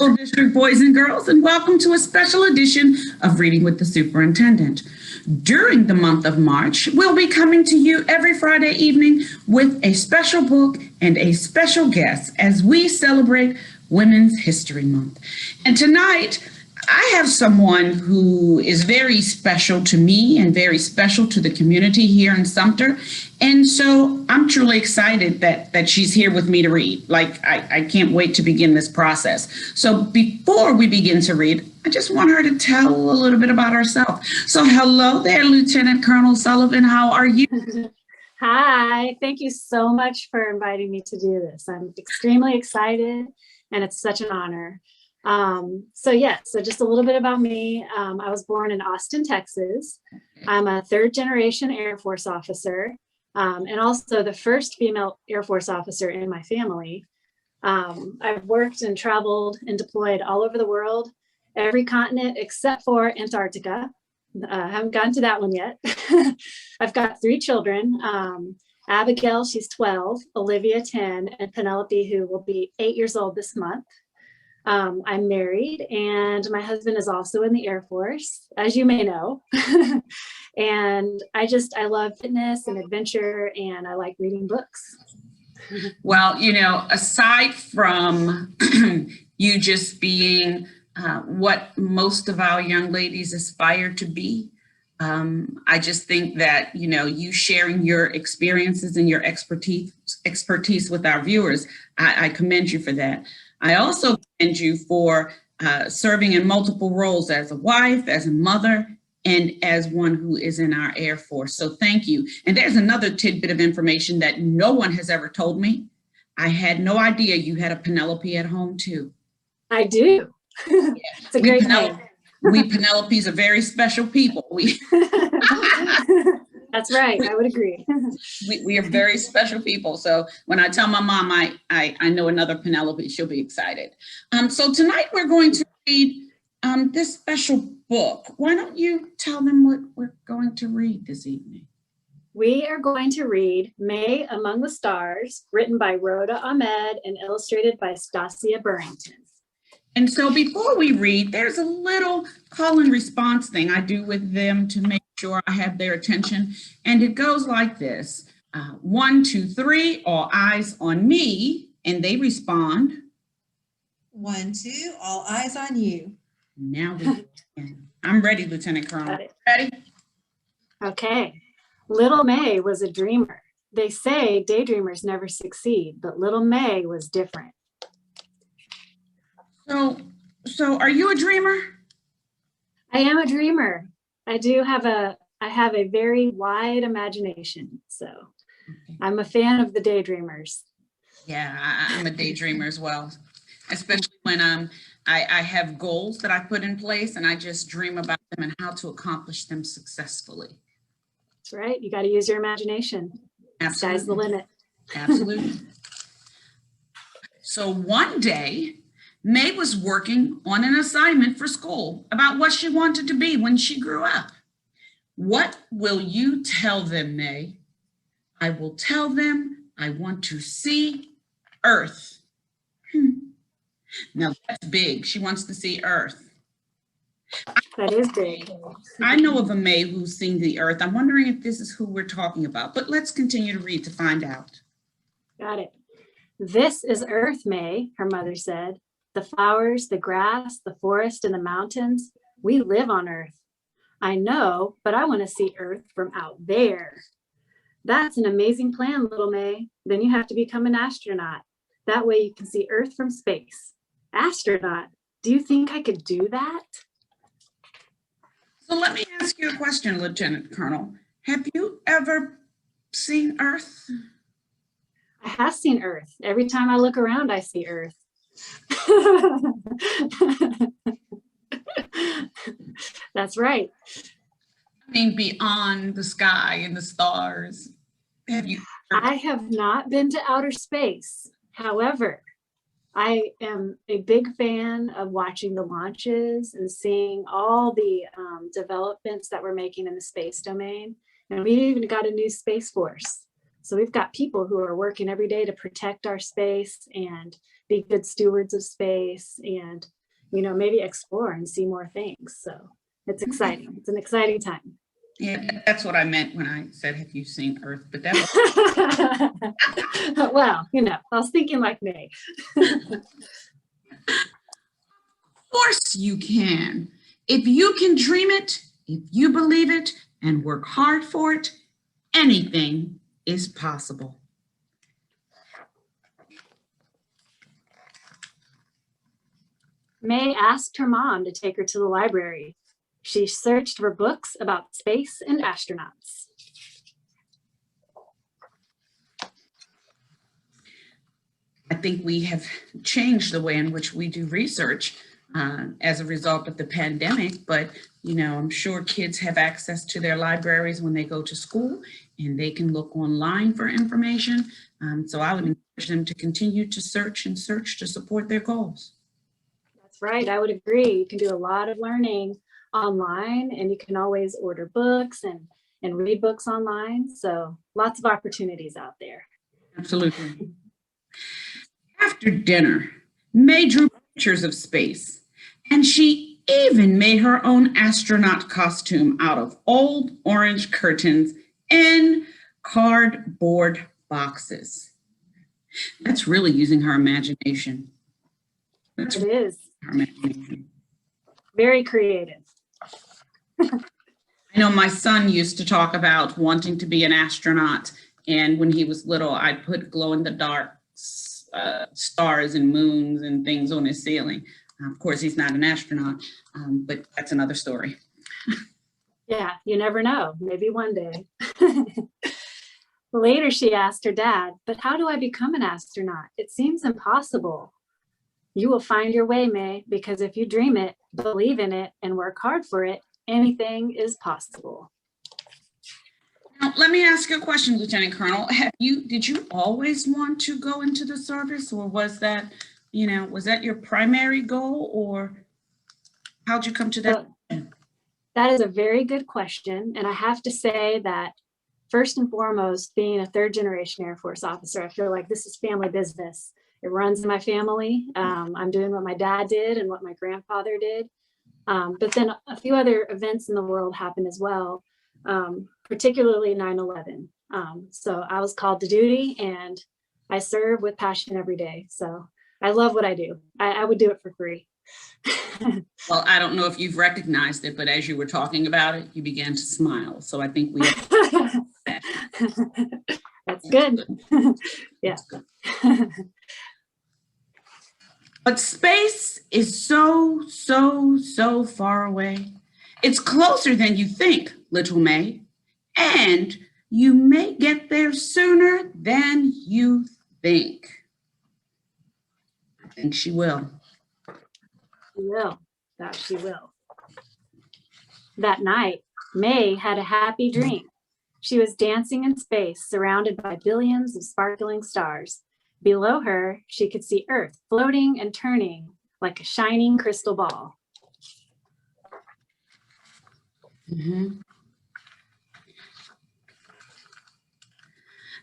School District boys and girls, and welcome to a special edition of Reading with the Superintendent. During the month of March, we'll be coming to you every Friday evening with a special book and a special guest as we celebrate Women's History Month. And tonight, I have someone who is very special to me and very special to the community here in Sumter. And so I'm truly excited that she's here with me to read. I can't wait to begin this process. So before we begin to read, I just want her to tell a little bit about herself. So hello there, Lieutenant Colonel Sullivan. How are you? Hi, thank you so much for inviting me to do this. I'm extremely excited and it's such an honor. So just a little bit about me. I was born in Austin, Texas. I'm a third generation Air Force officer, and also the first female Air Force officer in my family. I've worked and traveled and deployed all over the world, every continent except for Antarctica. I haven't gotten to that one yet. I've got 3 children. Abigail, she's 12, Olivia, 10, and Penelope, who will be 8 years old this month. I'm married and my husband is also in the Air Force, as you may know. And I love fitness and adventure and I like reading books. Well, aside from you just being what most of our young ladies aspire to be, I just think that, you sharing your experiences and your expertise with our viewers, I commend you for that. I also commend you for serving in multiple roles as a wife, as a mother, and as one who is in our Air Force. So thank you. And there's another tidbit of information that no one has ever told me. I had no idea you had a Penelope at home too. I do. Yeah. It's a great name. We Penelopes are very special people. That's right. I would agree. We are very special people. So when I tell my mom I know another Penelope, she'll be excited. So tonight we're going to read this special book. Why don't you tell them what we're going to read this evening? We are going to read May Among the Stars, written by Rhoda Ahmed and illustrated by Stasia Burrington. And so before we read, there's a little call and response thing I do with them to make sure I have their attention. And it goes like this. 1, 2, 3, all eyes on me. And they respond. 1, 2, all eyes on you. Now we begin. I'm ready, Lieutenant Colonel. Ready? Okay. Little May was a dreamer. They say daydreamers never succeed, but little May was different. So are you a dreamer? I am a dreamer. I have a very wide imagination. So okay. I'm a fan of the daydreamers. Yeah, I'm a daydreamer as well, especially when I have goals that I put in place and I just dream about them and how to accomplish them successfully. That's right. You got to use your imagination. Absolutely. Sky's the limit. Absolutely. So one day, May was working on an assignment for school about what she wanted to be when she grew up. What will you tell them, May? I will tell them I want to see Earth. Now that's big. She wants to see Earth. That is big. I know of a May who's seen the Earth. I'm wondering if this is who we're talking about, but let's continue to read to find out. Got it. This is Earth, May, her mother said. The flowers, the grass, the forest, and the mountains, we live on Earth. I know, but I want to see Earth from out there. That's an amazing plan, little May. Then you have to become an astronaut. That way you can see Earth from space. Astronaut, do you think I could do that? So let me ask you a question, Lieutenant Colonel. Have you ever seen Earth? I have seen Earth. Every time I look around, I see Earth. That's right. I mean, beyond the sky and the stars. I have not been to outer space. However, I am a big fan of watching the launches and seeing all the developments that we're making in the space domain. And we even got a new Space Force. So we've got people who are working every day to protect our space and be good stewards of space and, maybe explore and see more things. So it's exciting. It's an exciting time. Yeah, that's what I meant when I said, have you seen Earth? But that was Well, I was thinking like May. of course you can. If you can dream it, if you believe it and work hard for it, anything is possible. May asked her mom to take her to the library. She searched for books about space and astronauts. I think we have changed the way in which we do research as a result of the pandemic, but I'm sure kids have access to their libraries when they go to school and they can look online for information. So I would encourage them to continue to search to support their goals. That's right, I would agree. You can do a lot of learning online and you can always order books and read books online. So lots of opportunities out there. Absolutely. After dinner, May drew pictures of space, and she even made her own astronaut costume out of old orange curtains and cardboard boxes. That's really using her imagination. That's It is her imagination. very creative. I know my son used to talk about wanting to be an astronaut, and when he was little, I put glow-in-the-dark stars and moons and things on his ceiling. Of course, he's not an astronaut, but that's another story. Yeah, you never know. Maybe one day. Later, she asked her dad, "But how do I become an astronaut? It seems impossible." "You will find your way, May, because if you dream it, believe in it, and work hard for it, anything is possible." Now, let me ask you a question, Lieutenant Colonel. Did you always want to go into the service, or was that your primary goal, or how'd you come to that? So, that is a very good question. And I have to say that first and foremost, being a third generation Air Force officer, I feel like this is family business. It runs in my family. I'm doing what my dad did and what my grandfather did. But then a few other events in the world happened as well, particularly 9/11. So I was called to duty and I serve with passion every day. So I love what I do. I would do it for free. Well, I don't know if you've recognized it, but as you were talking about it, you began to smile. So I think we That's good. Yeah. But space is so, so, so far away. It's closer than you think, little May, and you may get there sooner than you think. I think she will. She will. That she will. That night, May had a happy dream. She was dancing in space, surrounded by billions of sparkling stars. Below her, she could see Earth floating and turning like a shining crystal ball. Mm-hmm.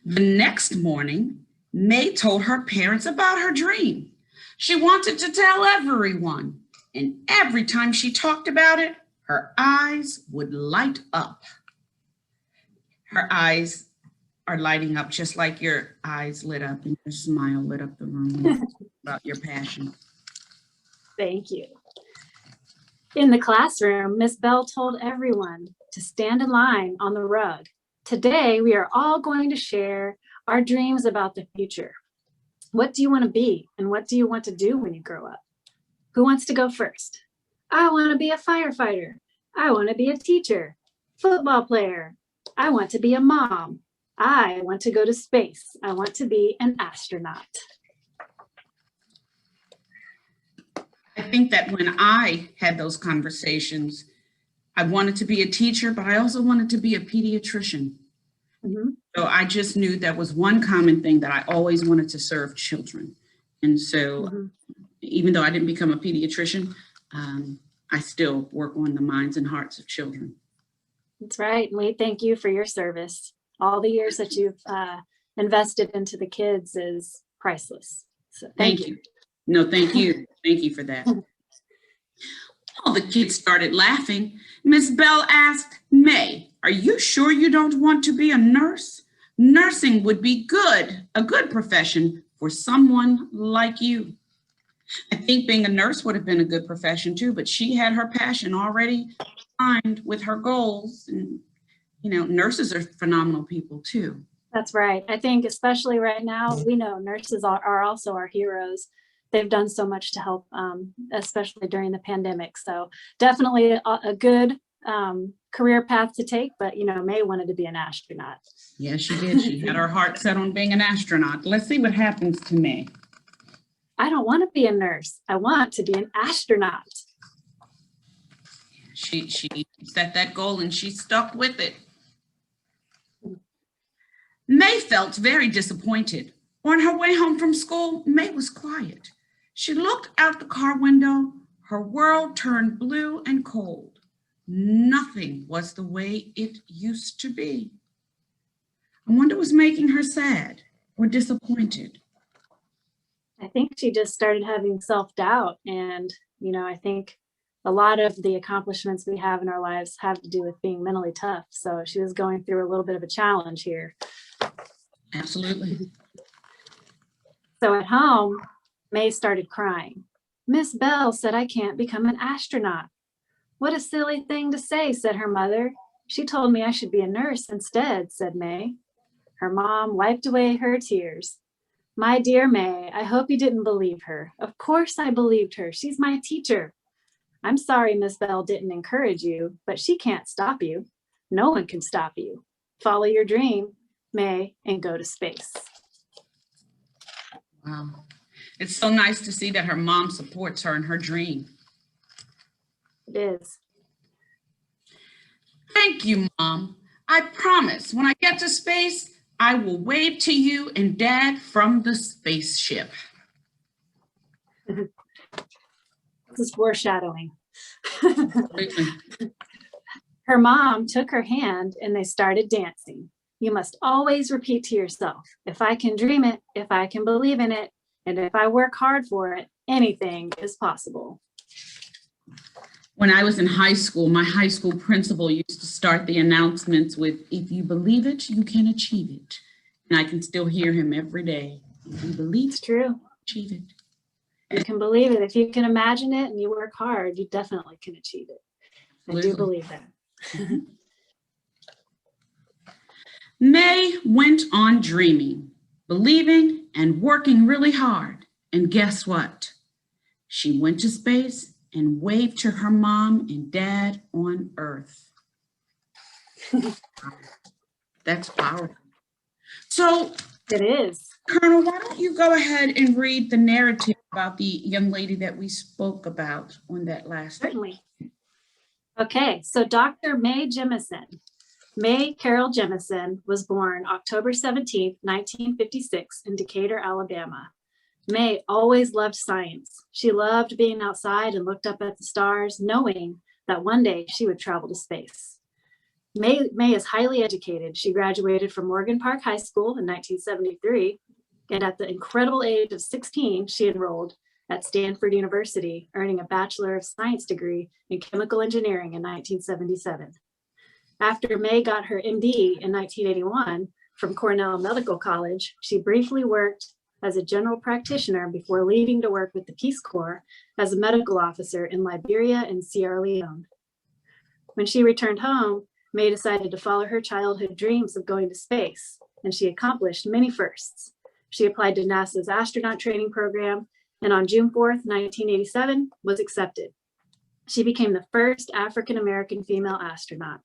The next morning, May told her parents about her dream. She wanted to tell everyone, and every time she talked about it, her eyes would light up. Her eyes are lighting up just like your eyes lit up and your smile lit up the room about your passion. Thank you. In the classroom, Miss Bell told everyone to stand in line on the rug. Today, we are all going to share our dreams about the future. What do you want to be and what do you want to do when you grow up? Who wants to go first? I want to be a firefighter. I want to be a teacher, football player. I want to be a mom. I want to go to space. I want to be an astronaut. I think that when I had those conversations, I wanted to be a teacher, but I also wanted to be a pediatrician. Mm-hmm. So I just knew that was one common thing, that I always wanted to serve children. And so even though I didn't become a pediatrician, I still work on the minds and hearts of children. That's right. And we thank you for your service. All the years that you've invested into the kids is priceless. So Thank you. No, thank you. Thank you for that. All the kids started laughing. Miss Bell asked, May, are you sure you don't want to be a nurse? Nursing would be a good profession for someone like you. I think being a nurse would have been a good profession too, but she had her passion already aligned with her goals. And, nurses are phenomenal people too. That's right. I think especially right now, we know nurses are also our heroes. They've done so much to help, especially during the pandemic. So definitely a good career path to take, but May wanted to be an astronaut. Yeah, she did. She had her heart set on being an astronaut. Let's see what happens to May. I don't want to be a nurse. I want to be an astronaut. She set that goal and she stuck with it. May felt very disappointed. On her way home from school, May was quiet. She looked out the car window. Her world turned blue and cold. Nothing was the way it used to be. I wonder what was making her sad or disappointed. I think she just started having self-doubt. And, I think a lot of the accomplishments we have in our lives have to do with being mentally tough. So she was going through a little bit of a challenge here. Absolutely. So at home, May started crying. Miss Bell said I can't become an astronaut. What a silly thing to say, said her mother. She told me I should be a nurse instead, said May. Her mom wiped away her tears. My dear May, I hope you didn't believe her. Of course I believed her. She's my teacher. I'm sorry Miss Bell didn't encourage you, but she can't stop you. No one can stop you. Follow your dream, May, and go to space. Wow. It's so nice to see that her mom supports her in her dream. It is. Thank you, Mom. I promise when I get to space, I will wave to you and Dad from the spaceship. This is foreshadowing. Her mom took her hand and they started dancing. You must always repeat to yourself, if I can dream it, if I can believe in it, and if I work hard for it, anything is possible. When I was in high school, my high school principal used to start the announcements with, if you believe it, you can achieve it. And I can still hear him every day. If you believe It's true. achieve it. You can believe it. If you can imagine it and you work hard, you definitely can achieve it. I do believe that. May went on dreaming, believing, and working really hard. And guess what? She went to space and waved to her mom and dad on Earth. That's powerful. So, It is. Colonel, why don't you go ahead and read the narrative about the young lady that we spoke about on that last. Certainly. Okay, so Dr. May Jemison. May Carol Jemison was born October 17th, 1956 in Decatur, Alabama. May always loved science. She loved being outside and looked up at the stars, knowing that one day she would travel to space. May is highly educated. She graduated from Morgan Park High School in 1973, and at the incredible age of 16, she enrolled at Stanford University, earning a Bachelor of Science degree in chemical engineering in 1977. After May got her MD in 1981 from Cornell Medical College, she briefly worked as a general practitioner before leaving to work with the Peace Corps as a medical officer in Liberia and Sierra Leone. When she returned home, May decided to follow her childhood dreams of going to space, and she accomplished many firsts. She applied to NASA's astronaut training program, and on June 4th, 1987, was accepted. She became the first African-American female astronaut.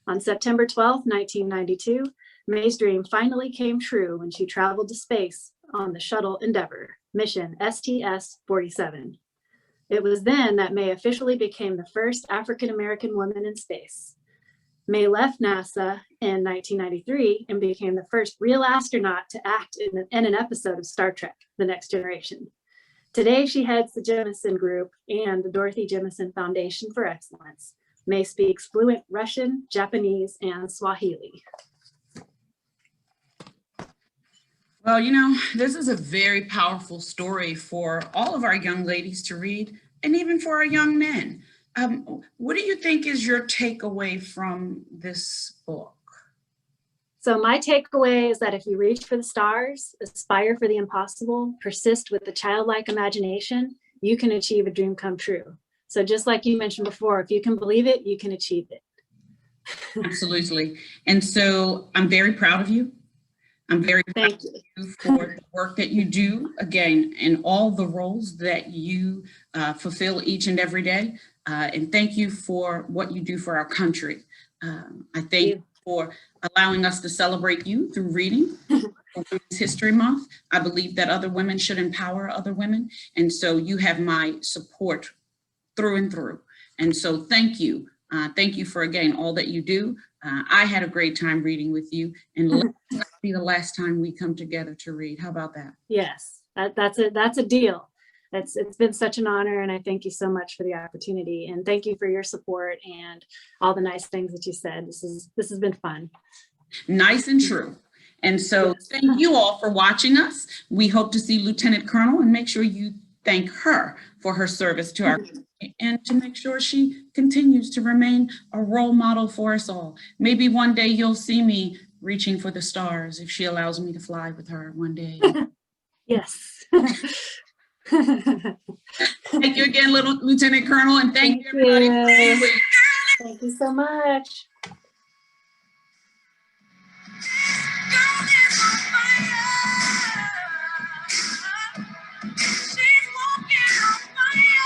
On September 12th, 1992, May's dream finally came true when she traveled to space on the shuttle Endeavour, mission STS-47. It was then that May officially became the first African-American woman in space. May left NASA in 1993 and became the first real astronaut to act in an episode of Star Trek, The Next Generation. Today, she heads the Jemison Group and the Dorothy Jemison Foundation for Excellence. May speaks fluent Russian, Japanese, and Swahili. Well, this is a very powerful story for all of our young ladies to read, and even for our young men. What do you think is your takeaway from this book? So my takeaway is that if you reach for the stars, aspire for the impossible, persist with the childlike imagination, you can achieve a dream come true. So just like you mentioned before, if you can believe it, you can achieve it. Absolutely. And so I'm very proud of you. I'm very proud Thank you. of you for the work that you do, again, in all the roles that you fulfill each and every day. And thank you for what you do for our country. I thank you for allowing us to celebrate you through reading for Women's History Month. I believe that other women should empower other women. And so you have my support through and through. And so thank you. Thank you for, again, all that you do. I had a great time reading with you, and let's not be the last time we come together to read. How about that? Yes, that's a deal. It's been such an honor, and I thank you so much for the opportunity, and thank you for your support and all the nice things that you said. This has been fun. Nice and true. And so thank you all for watching us. We hope to see Lieutenant Colonel, and make sure you thank her for her service to our country, and to make sure she continues to remain a role model for us all. Maybe one day you'll see me reaching for the stars if she allows me to fly with her one day. Yes. Thank you again, Lieutenant Colonel, and thank you everybody for being with. Thank you so much. She's walking on fire.